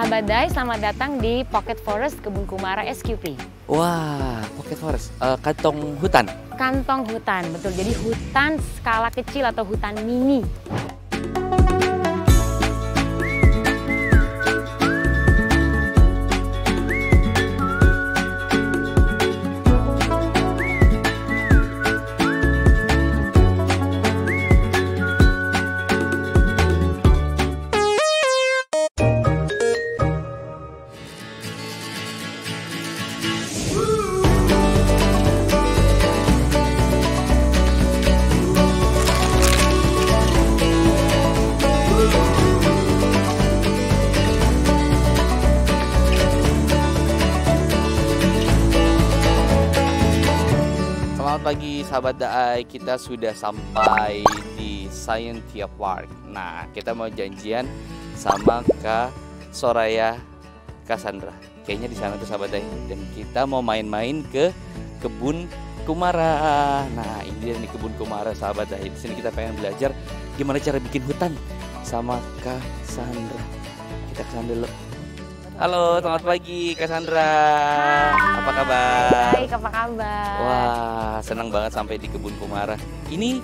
Sahabat Dai, selamat datang di Pocket Forest Kebun Kumara SQP. Wah, Pocket Forest, kantong hutan. Kantong hutan, betul. Jadi hutan skala kecil atau hutan mini. Selamat pagi sahabat Daai, kita sudah sampai di Scientia Park. Nah, kita mau janjian sama Kak Soraya Cassandra. Kayaknya di sana tuh sahabat Daai. Dan kita mau main-main ke Kebun Kumara. Nah, ini dia nih Kebun Kumara sahabat Daai. Di sini kita pengen belajar gimana cara bikin hutan sama Kak Sandra. Kita kesana dulu. Halo, selamat pagi Cassandra. Apa kabar? Baik, apa kabar? Wah, senang banget sampai di Kebun Kumara. Ini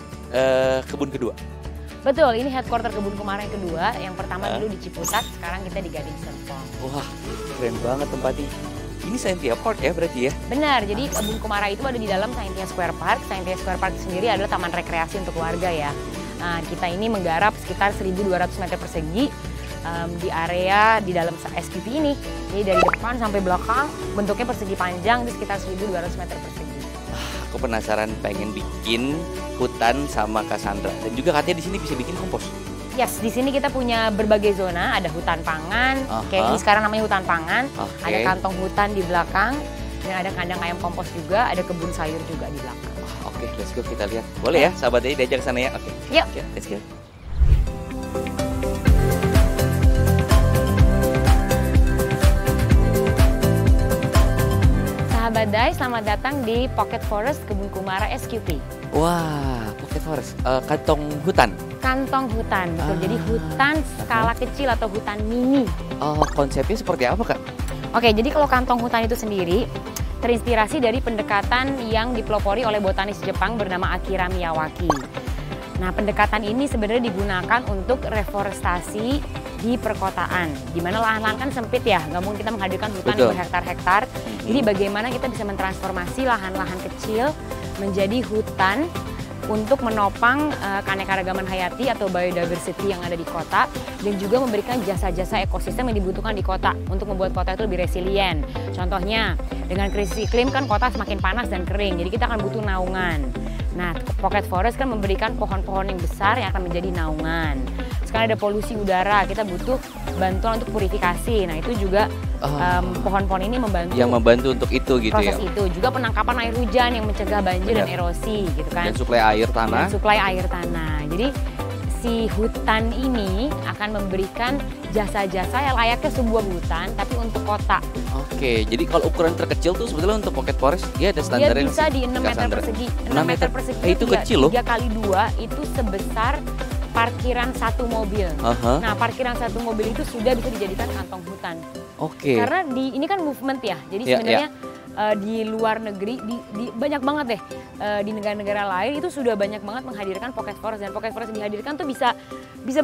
kebun kedua. Betul, ini headquarter Kebun Kumara yang kedua. Yang pertama dulu di Ciputat, sekarang kita di Gading Serpong. Wah, keren banget tempatnya. Ini Scientia Park ya berarti ya? Benar, jadi Kebun Kumara itu ada di dalam Scientia Square Park. Scientia Square Park sendiri adalah taman rekreasi untuk warga ya. Nah, kita ini menggarap sekitar 1.200 meter persegi di area di dalam SQP ini. Jadi dari depan sampai belakang bentuknya persegi panjang di sekitar 1.200 meter persegi. Aku penasaran pengen bikin hutan sama Cassandra. Dan juga katanya di sini bisa bikin kompos. Yes, di sini kita punya berbagai zona, ada hutan pangan, kayak ini sekarang namanya hutan pangan, ada kantong hutan di belakang, dan ada kandang ayam kompos juga, ada kebun sayur juga di belakang. Oke, let's go kita lihat. Boleh ya, sahabat Daai diajak ke sana ya? Oke. Yuk. Ya, let's go. Sahabat Dai, selamat datang di Pocket Forest Kebun Kumara SQP. Wah, Pocket Forest, kantong hutan. Kantong hutan, betul. Jadi hutan skala kecil atau hutan mini. Konsepnya seperti apa, Kak? Oke, jadi kalau kantong hutan itu sendiri terinspirasi dari pendekatan yang dipelopori oleh botanis Jepang bernama Akira Miyawaki. Nah, pendekatan ini sebenarnya digunakan untuk reforestasi di perkotaan, di mana lahan-lahan kan sempit ya, nggak mungkin kita menghadirkan hutan yang berhektar-hektar. Jadi bagaimana kita bisa mentransformasi lahan-lahan kecil menjadi hutan untuk menopang keanekaragaman hayati atau biodiversity yang ada di kota, dan juga memberikan jasa-jasa ekosistem yang dibutuhkan di kota untuk membuat kota itu lebih resilient. Contohnya, dengan krisis iklim kan kota semakin panas dan kering, jadi kita akan butuh naungan. Nah, Pocket Forest kan memberikan pohon-pohon yang besar yang akan menjadi naungan. Sekarang ada polusi udara, kita butuh bantuan untuk purifikasi. Nah, itu juga pohon-pohon ini membantu. Yang membantu untuk itu gitu proses ya? Proses itu. Juga penangkapan air hujan yang mencegah banjir dan erosi gitu kan. Dan suplai air tanah. Dan suplai air tanah. Jadi si hutan ini akan memberikan jasa-jasa yang layaknya sebuah hutan tapi untuk kota. Oke, jadi kalau ukuran terkecil tuh sebetulnya untuk Pocket Forest dia ada standarnya. Dia bisa di 6 meter persegi. 6 meter persegi itu kecil loh. 3 kali 2 itu sebesar parkiran satu mobil. Nah, parkiran satu mobil itu sudah bisa dijadikan kantong hutan. Oke. Karena ini kan movement ya. Jadi sebenarnya di luar negeri, di banyak banget deh di negara-negara lain itu sudah banyak banget menghadirkan Pocket Forest, dan Pocket Forest yang dihadirkan tuh bisa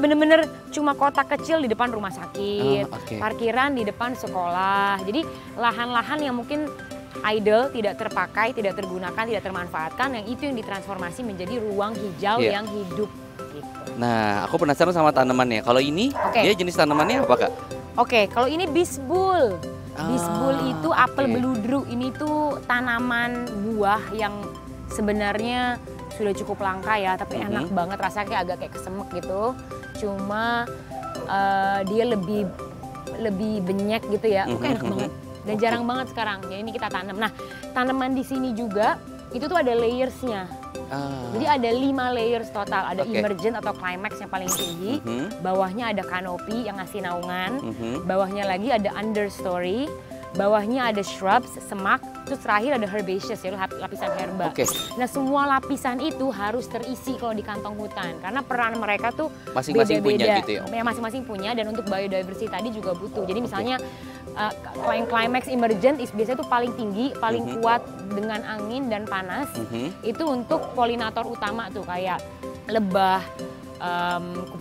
bener-bener cuma kota kecil di depan rumah sakit, parkiran di depan sekolah. Jadi lahan-lahan yang mungkin idle, tidak terpakai, tidak tergunakan, tidak termanfaatkan, yang itu yang ditransformasi menjadi ruang hijau yang hidup. Gitu. Nah, aku penasaran sama tanamannya. Kalau ini dia jenis tanamannya apa, Kak? Oke, kalau ini bisbul. Bisbul itu apel beludru. Ini tuh tanaman buah yang sebenarnya sudah cukup langka ya, tapi enak banget rasanya, agak kayak kesemek gitu. Cuma dia lebih benyek gitu ya. Oke, enak banget. Dan jarang banget sekarang. Ya ini kita tanam. Nah, tanaman di sini juga itu tuh ada layersnya. Jadi ada 5 layers total, ada emergent atau climax yang paling tinggi, bawahnya ada canopy yang ngasih naungan, bawahnya lagi ada understory, bawahnya ada shrubs, semak, terus terakhir ada herbaceous ya, lapisan herba. Oke. Nah semua lapisan itu harus terisi kalau di kantong hutan karena peran mereka tuh Masing-masing punya gitu ya? Masing-masing punya dan untuk biodiversity tadi juga butuh. Jadi misalnya climax emergent biasanya tuh paling tinggi, paling kuat dengan angin dan panas. Itu untuk polinator utama tuh kayak lebah,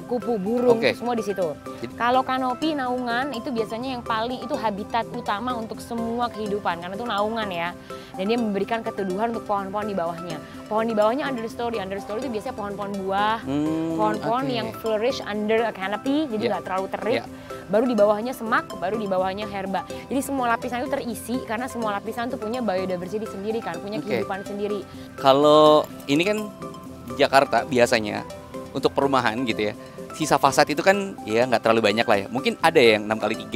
kupu-kupu, burung, semua di situ. Kalau kanopi, naungan itu biasanya yang paling itu habitat utama untuk semua kehidupan karena itu naungan ya. Dan dia memberikan keteduhan untuk pohon-pohon di bawahnya. Pohon di bawahnya understory. Understory itu biasanya pohon-pohon buah, pohon-pohon yang flourish under a canopy, jadi nggak terlalu terik. Baru di bawahnya semak, baru di bawahnya herba. Jadi semua lapisan itu terisi karena semua lapisan itu punya biodiversity sendiri kan, punya kehidupan sendiri. Kalau ini kan Jakarta biasanya untuk perumahan gitu ya, sisa fasad itu kan ya nggak terlalu banyak lah ya. Mungkin ada yang 6x3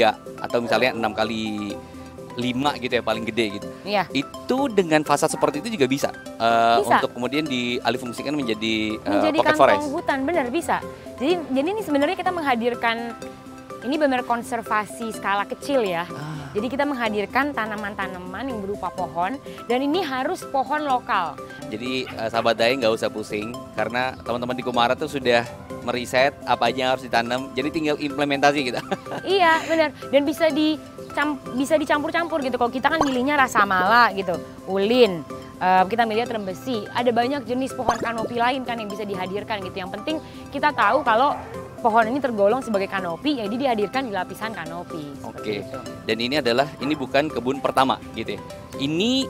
atau misalnya 6x5 gitu ya paling gede gitu. Iya. Itu dengan fasad seperti itu juga bisa, untuk kemudian dialihfungsikan menjadi pocket kantong forest. hutan, benar bisa. Jadi ini sebenarnya kita menghadirkan ini benar konservasi skala kecil ya. Jadi kita menghadirkan tanaman-tanaman yang berupa pohon dan ini harus pohon lokal. Jadi sahabat Daeng nggak usah pusing karena teman-teman di Kumara tuh sudah meriset apa aja yang harus ditanam. Jadi tinggal implementasi gitu. Iya benar dan bisa dicampur-campur gitu. Kalau kita kan milihnya rasa mala gitu, ulin. Kita milih trembesi. Ada banyak jenis pohon kanopi lain kan yang bisa dihadirkan gitu. Yang penting kita tahu kalau pohon ini tergolong sebagai kanopi, jadi dihadirkan di lapisan kanopi. Oke. Dan ini bukan kebun pertama gitu ya. Ini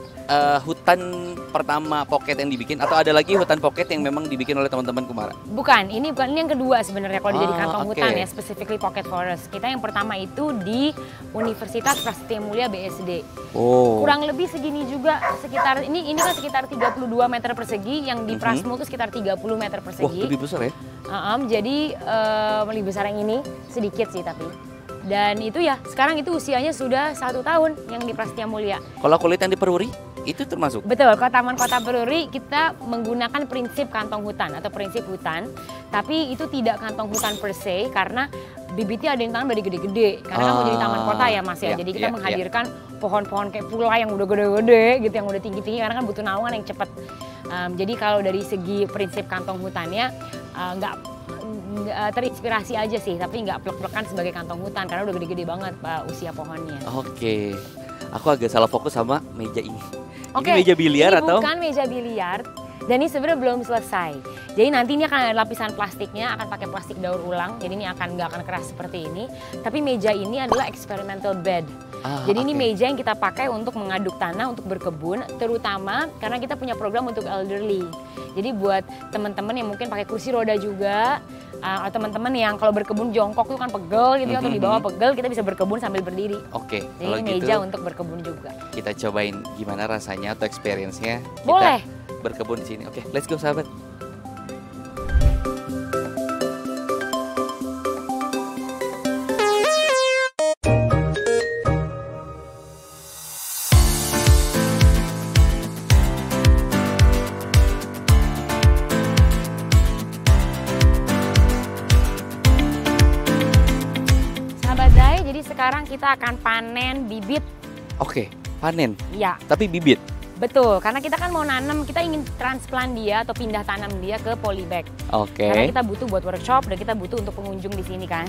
hutan pertama pocket yang dibikin atau ada lagi hutan pocket yang memang dibikin oleh teman-teman Kumara? Bukan, ini yang kedua sebenarnya kalau jadi kantong hutan ya, specifically pocket forest. Kita yang pertama itu di Universitas Prasetya Mulia BSD. Kurang lebih segini juga, sekitar ini kan sekitar 32 meter persegi, yang di Prasmul itu sekitar 30 meter persegi. Wah, lebih besar ya? Jadi lebih besar yang ini, sedikit sih tapi. Dan itu ya, sekarang itu usianya sudah 1 tahun yang di Prasetya Mulia. Kalau kulit yang di Peruri, itu termasuk? Betul, kalau Taman Kota Peruri kita menggunakan prinsip kantong hutan atau prinsip hutan. Tapi itu tidak kantong hutan per se karena bibitnya ada yang tanam dari gede-gede. Karena kan mau jadi taman kota ya Mas ya. Jadi kita menghadirkan pohon-pohon kayak pula yang udah gede-gede gitu, yang udah tinggi-tinggi karena kan butuh naungan yang cepat. Jadi kalau dari segi prinsip kantong hutannya nggak terinspirasi aja sih, tapi nggak plek-plekan sebagai kantong hutan karena udah gede-gede banget usia pohonnya. Oke, aku agak salah fokus sama meja ini. Oke, ini meja biliar ini atau? Bukan meja biliar. Dan ini sebenarnya belum selesai. Jadi nanti ini akan ada lapisan plastiknya, akan pakai plastik daur ulang. Jadi ini nggak akan keras seperti ini. Tapi meja ini adalah experimental bed. Jadi ini meja yang kita pakai untuk mengaduk tanah, untuk berkebun. Terutama karena kita punya program untuk elderly. Jadi buat teman-teman yang mungkin pakai kursi roda juga, atau teman-teman yang kalau berkebun jongkok itu kan pegel gitu, atau di bawah pegel, kita bisa berkebun sambil berdiri. Oke, jadi kalau meja gitu, untuk berkebun juga. Kita cobain gimana rasanya atau experience-nya. Boleh. Berkebun di sini. Oke, let's go sahabat. Sahabat Daeng, jadi sekarang kita akan panen bibit. Oke, panen. Iya. Tapi bibit. Betul, karena kita kan mau nanam, kita ingin transplant dia atau pindah tanam dia ke polybag. Oke. Karena kita butuh buat workshop dan kita butuh untuk pengunjung di sini kan.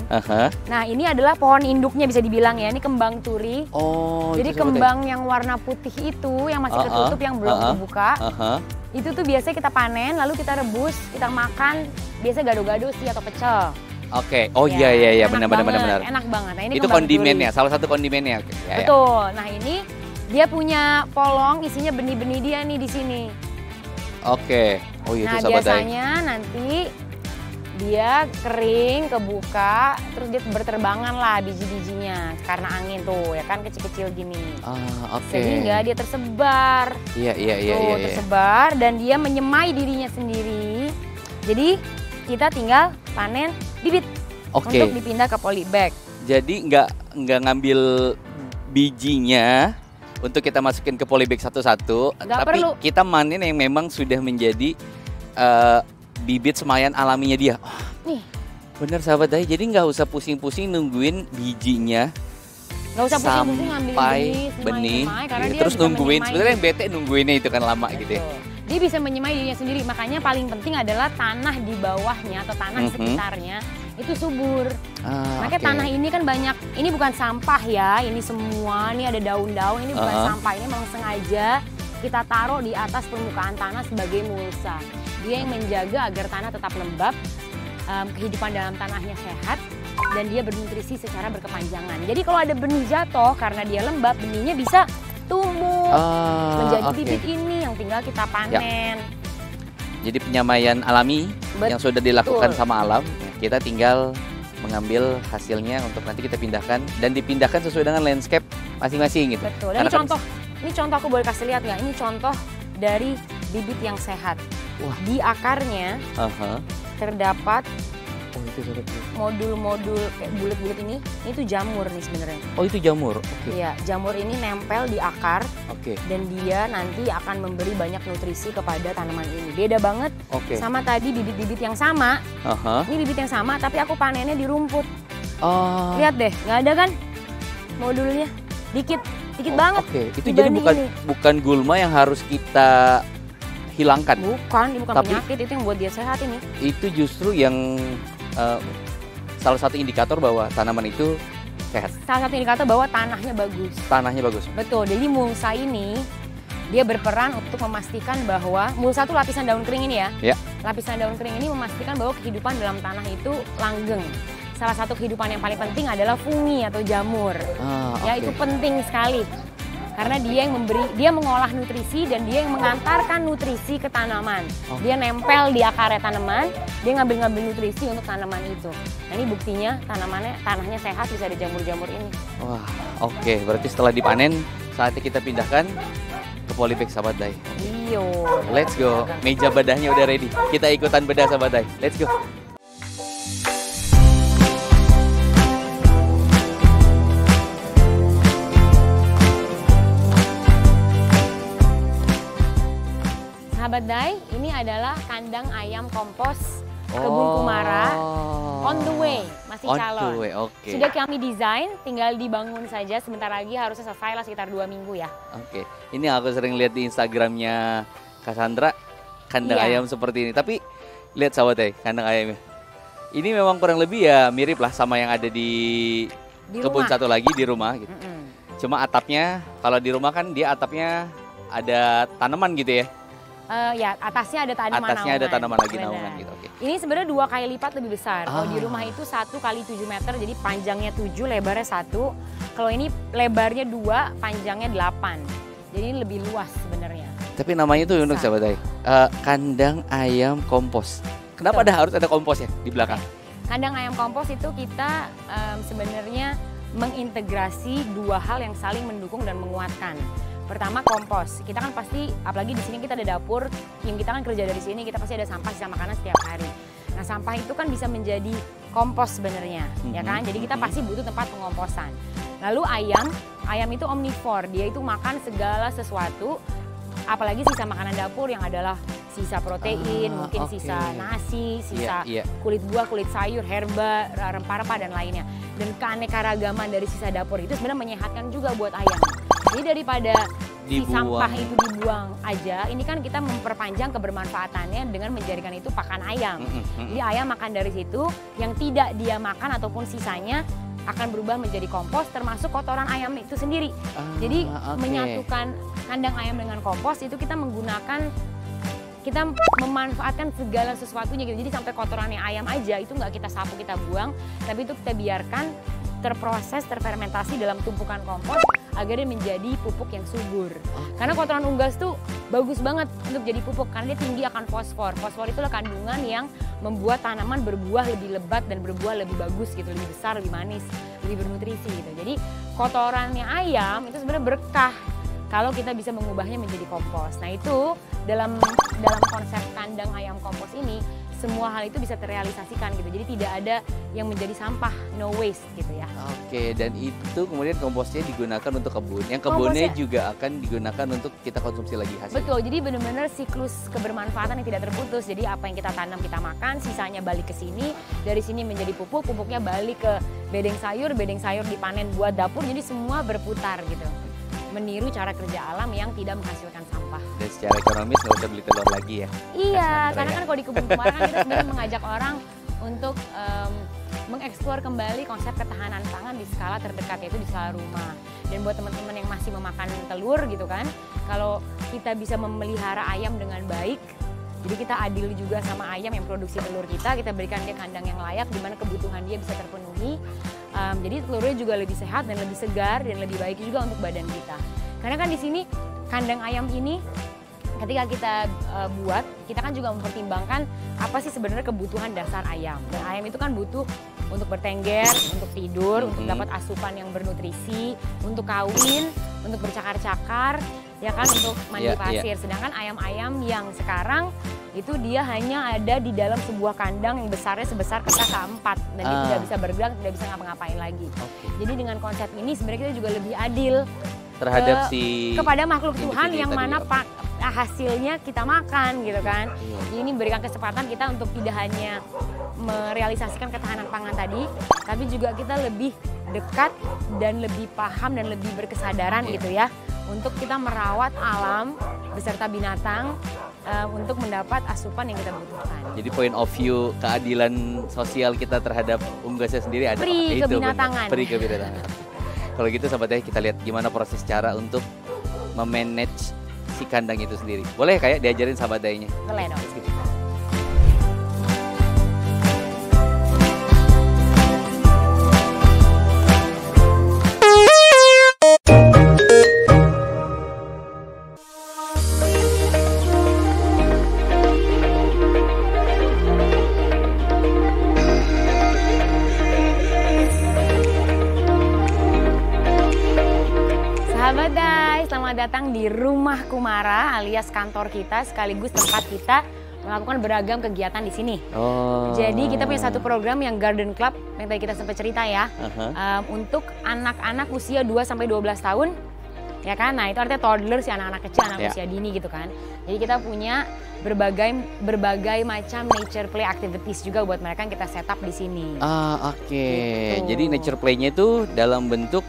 Nah ini adalah pohon induknya bisa dibilang ya, ini kembang turi. Jadi kembang yang warna putih itu, yang masih ketutup, yang belum kebuka. Itu tuh biasanya kita panen, lalu kita rebus, kita makan, biasa gado-gado sih atau pecel. Oke, iya, benar. Enak banget. Nah, ini itu kondimennya, salah satu kondimennya. Betul. Nah ini dia punya polong, isinya benih-benih dia nih di sini. Oke. Oh iya, nah itu sahabat biasanya nanti dia kering, kebuka, terus dia berterbangan lah biji-bijinya karena angin tuh, ya kan kecil-kecil gini. Sehingga dia tersebar. Iya. Tersebar dan dia menyemai dirinya sendiri. Jadi kita tinggal panen bibit untuk dipindah ke polybag. Jadi nggak ngambil bijinya untuk kita masukin ke polybag satu-satu, tapi perlu. Kita manen yang memang sudah menjadi bibit semayan alaminya dia. Nih. Bener sahabat Daeng, jadi nggak usah pusing-pusing nungguin bijinya Nggak usah pusing-pusing ngambilin sampai benih, karena iya, dia terus bisa nungguin. menyemai. Sebenarnya yang bete nungguinnya itu kan lama gitu ya. Betul. Dia bisa menyemai dirinya sendiri, makanya paling penting adalah tanah di bawahnya atau tanah sekitarnya itu subur. Makanya tanah ini kan banyak, ini bukan sampah ya, ini semua, ini ada daun-daun, ini bukan sampah, ini memang sengaja kita taruh di atas permukaan tanah sebagai mulsa. Dia yang menjaga agar tanah tetap lembab, kehidupan dalam tanahnya sehat, dan dia bernutrisi secara berkepanjangan. Jadi kalau ada benih jatuh karena dia lembab, benihnya bisa tumbuh menjadi bibit ini yang tinggal kita panen. Jadi penyamaian alami yang sudah dilakukan sama alam, kita tinggal mengambil hasilnya untuk nanti kita pindahkan dan dipindahkan sesuai dengan landscape masing-masing gitu. Betul. Dan ini contoh aku boleh kasih lihat nggak? Ini contoh dari bibit yang sehat. Wah. Di akarnya terdapat modul-modul kayak bulat-bulat ini tuh jamur nih sebenarnya. Oh, itu jamur. Oke. Iya, jamur ini nempel di akar. Oke. Dan dia nanti akan memberi banyak nutrisi kepada tanaman ini. Beda banget sama tadi bibit-bibit yang sama. Ini bibit yang sama tapi aku panennya di rumput. Lihat deh, nggak ada kan modulnya? Dikit banget. Oke, itu jadi bukan gulma yang harus kita hilangkan. Bukan penyakit, itu yang buat dia sehat ini. Itu justru yang salah satu indikator bahwa tanaman itu sehat. Salah satu indikator bahwa tanahnya bagus. Tanahnya bagus. Betul. Jadi mulsa ini dia berperan untuk memastikan bahwa mulsa itu lapisan daun kering ini ya. Lapisan daun kering ini memastikan bahwa kehidupan dalam tanah itu langgeng. Salah satu kehidupan yang paling penting adalah fungi atau jamur. Ya, itu penting sekali. Karena dia mengolah nutrisi dan dia yang mengantarkan nutrisi ke tanaman. Dia nempel di akarnya tanaman, dia ngambil nutrisi untuk tanaman itu. Nah, ini buktinya tanahnya sehat, bisa ada jamur-jamur ini. Wah, oke. Berarti setelah dipanen, saatnya kita pindahkan ke polybag Sahabat Dai. Iyo. Let's go. Meja bedahnya udah ready. Kita ikutan bedah Sahabat Dai. Let's go. Sahabat Dai, ini adalah kandang ayam kompos Kebun Kumara. On the way, masih calon. Sudah kami desain, tinggal dibangun saja. Sebentar lagi harusnya selesai lah, sekitar 2 minggu ya. Ini aku sering lihat di Instagramnya Cassandra, kandang ayam seperti ini. Tapi lihat Sahabat Dai, kandang ayamnya. Ini memang kurang lebih ya mirip lah sama yang ada di kebun satu lagi di rumah gitu. Cuma atapnya, kalau di rumah kan dia atapnya ada tanaman gitu ya. Ya, atasnya ada tanaman naungan. Atasnya ada tanaman lagi naungan gitu. Ini sebenarnya 2 kali lipat lebih besar. Kalau di rumah itu 1 kali 7 meter, jadi panjangnya 7, lebarnya 1. Kalau ini lebarnya 2, panjangnya 8. Jadi ini lebih luas sebenarnya. Tapi namanya tuh unik Sahabat Dai. Kandang ayam kompos. Kenapa harus ada kompos ya di belakang? Kandang ayam kompos itu kita sebenarnya mengintegrasi 2 hal yang saling mendukung dan menguatkan. Pertama, kompos. Kita kan pasti, apalagi di sini kita ada dapur, yang kita kan kerja dari sini, kita pasti ada sampah, sisa makanan setiap hari. Nah, sampah itu kan bisa menjadi kompos sebenarnya, ya kan? Jadi kita pasti butuh tempat pengomposan. Lalu ayam itu omnivore, dia itu makan segala sesuatu, apalagi sisa makanan dapur yang adalah sisa protein, mungkin sisa nasi, sisa kulit buah, kulit sayur, herba, rempah-rempah dan lainnya. Dan keanekaragaman dari sisa dapur itu sebenarnya menyehatkan juga buat ayam. Jadi daripada si sampah itu dibuang aja, ini kan kita memperpanjang kebermanfaatannya dengan menjadikan itu pakan ayam. Jadi ayam makan dari situ, yang tidak dia makan ataupun sisanya akan berubah menjadi kompos, termasuk kotoran ayam itu sendiri. Jadi menyatukan kandang ayam dengan kompos itu kita memanfaatkan segala sesuatunya gitu. Jadi sampai kotorannya ayam aja itu nggak kita sapu, kita buang, tapi itu kita biarkan terproses, terfermentasi dalam tumpukan kompos agar dia menjadi pupuk yang subur. Karena kotoran unggas tuh bagus banget untuk jadi pupuk karena dia tinggi akan fosfor. Fosfor itulah kandungan yang membuat tanaman berbuah lebih lebat dan berbuah lebih bagus gitu, lebih besar, lebih manis, lebih bernutrisi gitu. Jadi kotorannya ayam itu sebenarnya berkah kalau kita bisa mengubahnya menjadi kompos. Nah, itu dalam konsep kandang ayam kompos ini semua hal itu bisa terrealisasikan gitu. Jadi tidak ada yang menjadi sampah, no waste gitu ya. Oke, dan itu kemudian komposnya digunakan untuk kebun. Yang kebunnya juga akan digunakan untuk kita konsumsi lagi hasil. Betul, jadi benar-benar siklus kebermanfaatan yang tidak terputus. Jadi apa yang kita tanam kita makan, sisanya balik ke sini, dari sini menjadi pupuk, pupuknya balik ke bedeng sayur dipanen buat dapur. Jadi semua berputar gitu. Meniru cara kerja alam yang tidak menghasilkan sampah. Dan secara ekonomis nggak usah beli telur lagi ya? Iya, karena kan kalau di Kebun Kumara kan kita sebenarnya mengajak orang untuk mengeksplor kembali konsep ketahanan pangan di skala terdekat, yaitu di skala rumah. Dan buat teman-teman yang masih memakan telur gitu kan, kalau kita bisa memelihara ayam dengan baik, jadi kita adil juga sama ayam yang produksi telur kita berikan dia kandang yang layak di mana kebutuhan dia bisa terpenuhi. Jadi telurnya juga lebih sehat dan lebih segar dan lebih baik juga untuk badan kita. Karena kan di sini kandang ayam ini ketika kita buat, kita kan juga mempertimbangkan apa sih sebenarnya kebutuhan dasar ayam. Dan ayam itu kan butuh untuk bertengger, untuk tidur, untuk dapat asupan yang bernutrisi, untuk kawin, untuk bercakar-cakar, ya kan, untuk mandi pasir. Sedangkan ayam-ayam yang sekarang itu dia hanya ada di dalam sebuah kandang yang besarnya sebesar kertas A4 dan dia tidak bisa bergerak, tidak bisa ngapa-ngapain lagi. Jadi dengan konsep ini sebenarnya kita juga lebih adil terhadap kepada makhluk Tuhan yang mana hasilnya kita makan gitu kan. Jadi ini berikan kesempatan kita untuk tidak hanya merealisasikan ketahanan pangan tadi, tapi juga kita lebih dekat dan lebih paham dan lebih berkesadaran gitu ya, untuk kita merawat alam beserta binatang untuk mendapat asupan yang kita butuhkan. Jadi point of view keadilan sosial kita terhadap unggasnya sendiri ada Peri kebinatangan. Peri kebinatangan. Kalau gitu sahabat kita lihat gimana proses cara untuk memanage si kandang itu sendiri. Boleh kayak diajarin sahabat dayanya? Boleh dong. Sahabat Day, selamat datang di Rumah Kumara alias kantor kita sekaligus tempat kita melakukan beragam kegiatan di sini. Jadi kita punya satu program yang Garden Club yang tadi kita sempat cerita ya, untuk anak-anak usia 2-12 tahun, ya kan? Nah itu artinya toddler sih, anak-anak kecil, anak usia dini gitu kan. Jadi kita punya berbagai macam nature play activities juga buat mereka yang kita setup di sini. Oke. Gitu. Jadi nature play-nya itu dalam bentuk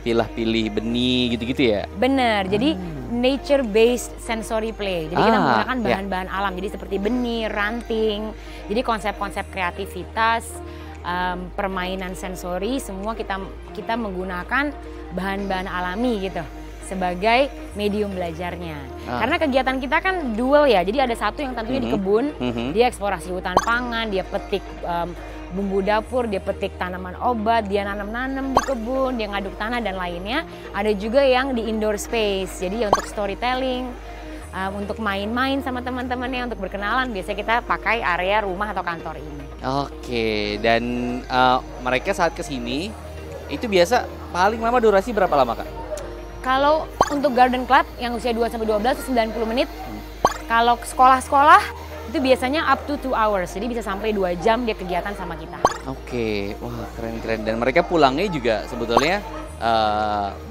pilih-pilih benih gitu-gitu ya? Bener, jadi nature based sensory play. Jadi kita menggunakan bahan-bahan alam, jadi seperti benih, ranting. Jadi konsep-konsep kreativitas, permainan sensori, semua kita menggunakan bahan-bahan alami gitu sebagai medium belajarnya. Karena kegiatan kita kan dual ya, jadi ada satu yang tentunya di kebun, dia eksplorasi hutan pangan, dia petik bumbu dapur, dia petik tanaman obat, dia nanam-nanam di kebun, dia ngaduk tanah dan lainnya. Ada juga yang di indoor space, jadi ya untuk storytelling, untuk main-main sama teman-temannya, untuk berkenalan. Biasanya kita pakai area rumah atau kantor ini. Oke, dan mereka saat kesini itu biasa paling lama durasi berapa lama Kak? Kalau untuk Garden Club yang usia 2-12 itu 90 menit. Kalau sekolah-sekolah itu biasanya up to 2 hours, jadi bisa sampai 2 jam dia kegiatan sama kita. Oke, wah keren-keren. Dan mereka pulangnya juga sebetulnya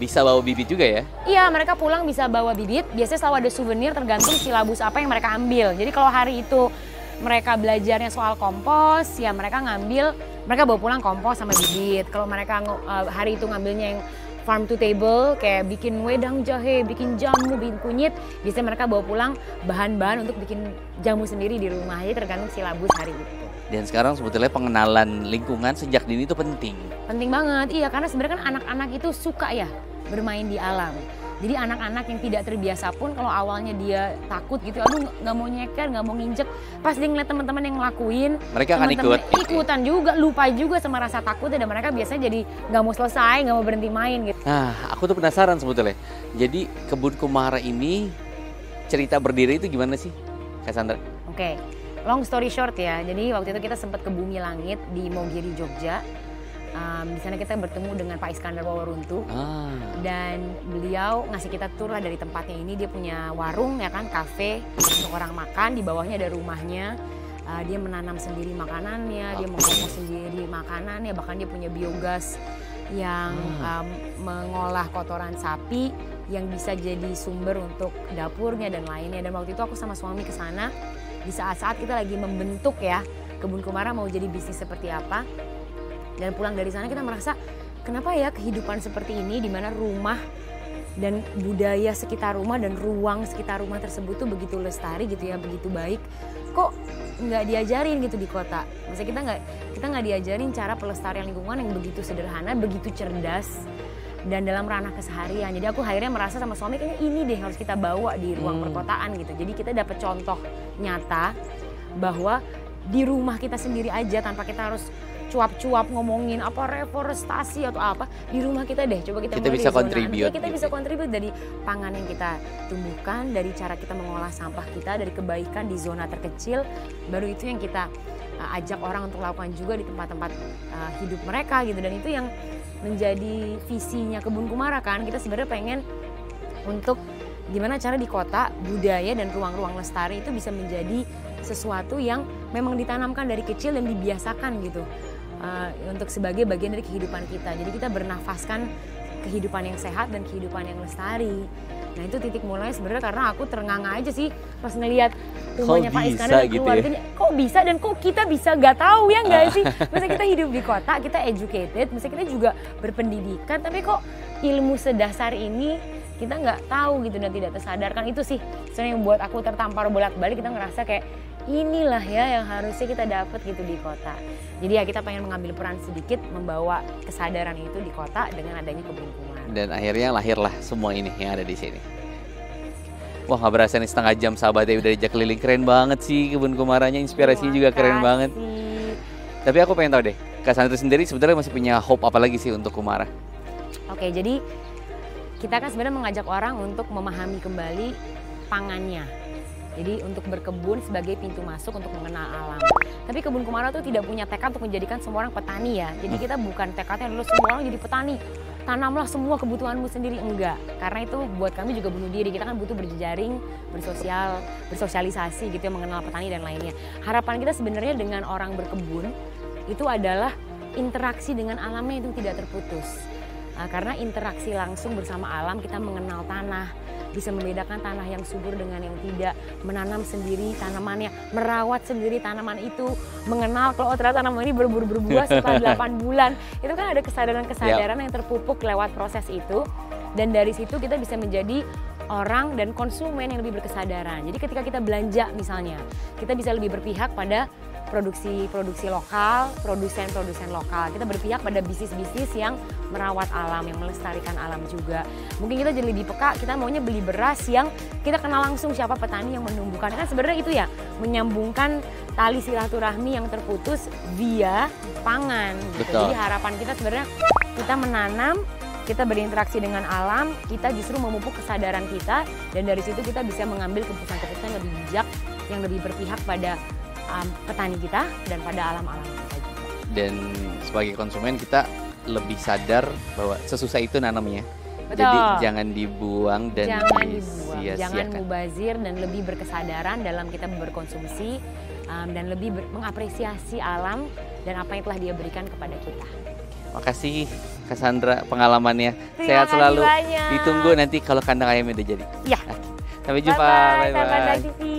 bisa bawa bibit juga ya? Iya, mereka pulang bisa bawa bibit. Biasanya selalu ada souvenir tergantung silabus apa yang mereka ambil. Jadi kalau hari itu mereka belajarnya soal kompos, ya mereka bawa pulang kompos sama bibit. Kalau mereka hari itu ngambilnya yang farm to table, kayak bikin wedang jahe, bikin jamu, bikin kunyit, biasanya mereka bawa pulang bahan-bahan untuk bikin jamu sendiri di rumah. Jadi tergantung silabus hari itu. Dan sekarang sebetulnya pengenalan lingkungan sejak dini itu penting. Penting banget, iya, karena sebenarnya kan anak-anak itu suka ya bermain di alam. Jadi anak-anak yang tidak terbiasa pun kalau awalnya dia takut gitu, aduh nggak mau nyeker, nggak mau nginjek, pas dia ngeliat teman-teman yang ngelakuin, mereka akan ikutan juga, lupa juga sama rasa takutnya, dan mereka biasanya jadi nggak mau selesai, nggak mau berhenti main gitu. Nah, aku tuh penasaran sebetulnya. Jadi Kebun Kumara ini cerita berdiri itu gimana sih, Cassandra? Oke, long story short ya. Jadi waktu itu kita sempat ke Bumi Langit di Mogiri, Jogja. Di sana kita bertemu dengan Pak Iskandar Waworuntu, dan beliau ngasih kita tur lah dari tempatnya ini. Dia punya warung ya kan, kafe untuk orang makan, di bawahnya ada rumahnya. Dia menanam sendiri makanannya, dia mengolah sendiri makanannya, bahkan dia punya biogas yang mengolah kotoran sapi yang bisa jadi sumber untuk dapurnya dan lainnya. Dan waktu itu aku sama suami ke sana di saat-saat kita lagi membentuk ya Kebun Kumara mau jadi bisnis seperti apa. Dan pulang dari sana kita merasa kenapa ya kehidupan seperti ini di mana rumah dan budaya sekitar rumah dan ruang sekitar rumah tersebut tuh begitu lestari gitu ya, begitu baik. Kok nggak diajarin gitu di kota? Maksudnya kita nggak diajarin cara pelestarian lingkungan yang begitu sederhana, begitu cerdas dan dalam ranah keseharian. Jadi aku akhirnya merasa sama suami kayaknya ini deh harus kita bawa di ruang perkotaan gitu. Jadi kita dapat contoh nyata bahwa di rumah kita sendiri aja tanpa kita harus cuap-cuap ngomongin apa reforestasi atau apa, di rumah kita deh coba kita mulai bisa dari zona contribute kita gitu. bisa kontribut dari pangan yang kita tumbuhkan, dari cara kita mengolah sampah kita, dari kebaikan di zona terkecil, baru itu yang kita ajak orang untuk lakukan juga di tempat-tempat hidup mereka gitu. Dan itu yang menjadi visinya Kebun Kumara kan, kita sebenarnya pengen untuk gimana cara di kota budaya dan ruang-ruang lestari itu bisa menjadi sesuatu yang memang ditanamkan dari kecil dan dibiasakan gitu. Untuk sebagai bagian dari kehidupan kita. Jadi kita bernafaskan kehidupan yang sehat dan kehidupan yang lestari. Nah itu titik mulai sebenarnya karena aku terengah aja sih pas ngelihat rumahnya Pak Iskandar dan keluarganya. Gitu ya? Kok bisa dan kok kita bisa gak tahu ya nggak sih? Maksudnya kita hidup di kota, kita educated, maksudnya kita juga berpendidikan, tapi kok ilmu sedasar ini kita nggak tahu gitu dan tidak tersadarkan. Itu sih sebenarnya yang buat aku tertampar bolak-balik, kita ngerasa kayak inilah ya yang harusnya kita dapat gitu di kota. Jadi ya kita pengen mengambil peran sedikit membawa kesadaran itu di kota dengan adanya Kebun Kumara. Dan akhirnya lahirlah semua ini yang ada di sini. Wah nggak berasa nih setengah jam sahabatnya udah diajak keliling, keren banget sih Kebun Kumaranya, inspirasinya juga keren banget. Tapi aku pengen tahu deh, Kak Sandra sendiri sebenarnya masih punya hope apa lagi sih untuk Kumara? Oke, jadi kita kan sebenarnya mengajak orang untuk memahami kembali pangannya. Jadi untuk berkebun sebagai pintu masuk untuk mengenal alam. Tapi Kebun Kumara tuh tidak punya tekad untuk menjadikan semua orang petani ya. Jadi kita bukan tekadnya adalah semua orang jadi petani. Tanamlah semua kebutuhanmu sendiri, enggak. Karena itu buat kami juga bunuh diri. Kita kan butuh berjejaring, bersosialisasi gitu ya, mengenal petani dan lainnya. Harapan kita sebenarnya dengan orang berkebun itu adalah interaksi dengan alamnya itu tidak terputus. Karena interaksi langsung bersama alam, kita mengenal tanah, bisa membedakan tanah yang subur dengan yang tidak, menanam sendiri tanamannya, merawat sendiri tanaman itu, mengenal kalau ternyata tanaman ini berbuah setelah 8 bulan. Itu kan ada kesadaran-kesadaran yang terpupuk lewat proses itu, dan dari situ kita bisa menjadi orang dan konsumen yang lebih berkesadaran. Jadi ketika kita belanja misalnya, kita bisa lebih berpihak pada produksi lokal, produsen lokal. Kita berpihak pada bisnis-bisnis yang merawat alam, yang melestarikan alam juga. Mungkin kita jadi lebih peka, kita maunya beli beras yang kita kenal langsung siapa petani yang menumbuhkan. Kan sebenarnya itu ya, menyambungkan tali silaturahmi yang terputus via pangan. Gitu. Jadi harapan kita sebenarnya kita menanam, kita berinteraksi dengan alam, kita justru memupuk kesadaran kita, dan dari situ kita bisa mengambil keputusan-keputusan yang lebih bijak, yang lebih berpihak pada petani kita dan pada alam-alam kita juga. Dan sebagai konsumen kita lebih sadar bahwa sesusah itu nanamnya. Betul. Jadi jangan dibuang dan jangan mubazir, dan lebih berkesadaran dalam kita berkonsumsi dan lebih mengapresiasi alam dan apa yang telah dia berikan kepada kita. Makasih Kak Sandra pengalamannya. Terima Sehat selalu. Banyak. Ditunggu nanti kalau kandang ayamnya udah jadi. Iya. Sampai jumpa. Bye-bye.